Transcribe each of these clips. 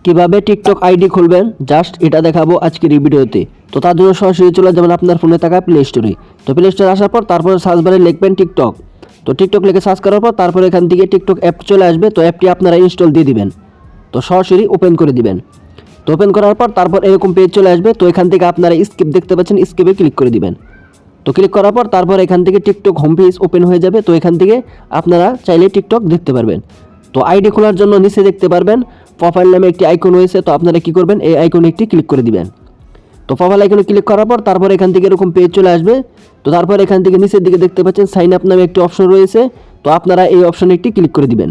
কিভাবে TikTok ID খুলবেন just এটা দেখাবো আজকের এই ভিডিওতে। তো তার জন্য সরাসরি চলে যাবেন আপনার ফোনে থাকা প্লে স্টোরে। তো প্লে স্টোরে আসার পর তারপরে সার্চ বারে লিখবেন টিকটক। তো টিকটক লিখে সার্চ করার পর তারপরে এখান থেকে টিকটক অ্যাপ চলে আসবে। তো অ্যাপটি আপনারা ইনস্টল দিয়ে দিবেন। তো সরাসরি ওপেন করে দিবেন। তো ওপেন করার পর তারপর এরকম পেজ চলে আসবে। তো এখান থেকে আপনারা স্কিপ দেখতে পাচ্ছেন, স্কিপে ক্লিক করে দিবেন। তো ক্লিক করার পর তারপর এখান থেকে টিকটক হোম পেজ ওপেন হয়ে যাবে। তো এখান থেকে আপনারা চাইলে টিকটক দেখতে পারবেন। তো আইডি খোলার জন্য নিচে দেখতে পারবেন প্রোফাইল নামে একটি আইকন রয়েছে। তো আপনারা কি করবেন, এই আইকনে একটি ক্লিক করে দিবেন। তো প্রোফাইল আইকনে ক্লিক করার পর তারপর এখান থেকে এরকম পেজ চলে আসবে। তো তারপর এখান থেকে নিচের দিকে দেখতে পাচ্ছেন সাইন আপ নামে একটি অপশন রয়েছে। তো আপনারা এই অপশনে একটি ক্লিক করে দিবেন।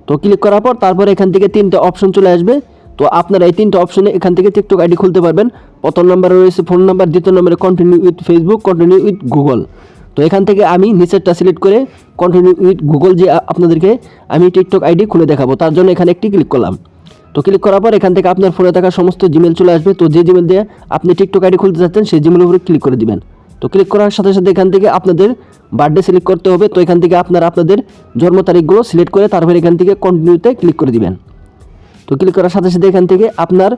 তো ক্লিক করার পর তারপর এখান থেকে তিনটে অপশন চলে আসবে। তো আপনারা এই তিনটে অপশনে এখান থেকে টিকটক আইডি খুলতে পারবেন। প্রথম নম্বরে রয়েছে ফোন নাম্বার, দ্বিতীয় নম্বরে continue with Facebook, continue with Google. তো এখান থেকে আমি নিচেরটা সিলেক্ট করে কন্টিনিউ উইথ গুগল যে আপনাদেরকে আমি টিকটক আইডি খুলে দেখাবো, তার জন্য এখানে একটি ক্লিক করলাম। তো ক্লিক করার পর এখান থেকে আপনার ফোনে থাকা সমস্ত জিমেল চলে আসবে। তো যে জিমেল দিয়ে আপনি টিকটক আইডি খুলতে চাচ্ছেন সেই জিমেলের উপরে ক্লিক করে দিবেন। তো ক্লিক করার সাথে সাথে এখান থেকে আপনাদের বার্থডে সিলেক্ট করতে হবে। তো এখান থেকে আপনারা আপনাদের জন্ম তারিখগুলো সিলেক্ট করে তারপরে এখান থেকে কন্টিনিউতে ক্লিক করে দিবেন। তো ক্লিক করার সাথে সাথে এখান থেকে আপনার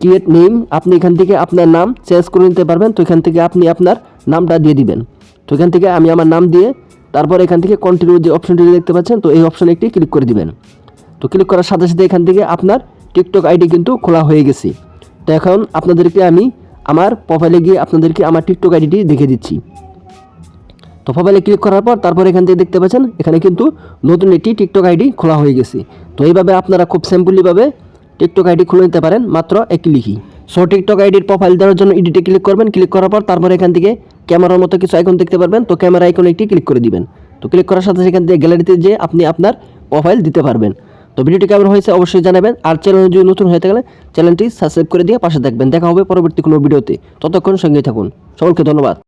ক্রিয়েট নেম, আপনি এখান থেকে আপনার নাম চেঞ্জ করে নিতে পারবেন। তো এখান থেকে আপনি আপনার নামটা দিয়ে দিবেন। তো এখান থেকে আমি আমার নাম দিয়ে তারপর এখান থেকে কন্টিনিউ যে অপশনটি দেখতে পাচ্ছেন, তো এই অপশনে একটি ক্লিক করে দিবেন। তো ক্লিক করার সাথে সাথে এখান থেকে আপনার টিকটক আইডি কিন্তু খোলা হয়ে গেছে। তো এখন আপনাদেরকে আমি আমার প্রোফাইলে গিয়ে আপনাদেরকে আমার টিকটক আইডিটি দেখে দিচ্ছি। তো প্রোফাইলে ক্লিক করার পর তারপর এখান থেকে দেখতে পাচ্ছেন এখানে কিন্তু নতুন একটি টিকটক আইডি খোলা হয়ে গেছে। তো এইভাবে আপনারা খুব সিম্পলিভাবে টিকটক আইডি খুলে নিতে পারেন মাত্র এক ক্লিকই। সো টিকটক আইডির প্রোফাইল দেওয়ার জন্য এডিটে ক্লিক করবেন। ক্লিক করার পর তারপর এখান থেকে ক্যামেরার মতো কিছু আইকন দেখতে পারবেন। তো ক্যামেরা আইকনে একটি ক্লিক করে দিবেন। তো ক্লিক করার সাথে সেখান থেকে গ্যালারিতে যে আপনি আপনার প্রোফাইল দিতে পারবেন। তো ভিডিওটি কেমন হয়েছে অবশ্যই জানাবেন। আর চ্যানেল যদি নতুন হয়ে থাকলে চ্যানেলটি সাবস্ক্রাইব করে দিয়ে পাশে থাকবেন। দেখা হবে পরবর্তী কোনো ভিডিওতে। ততক্ষণ সঙ্গেই থাকুন। সকলকে ধন্যবাদ।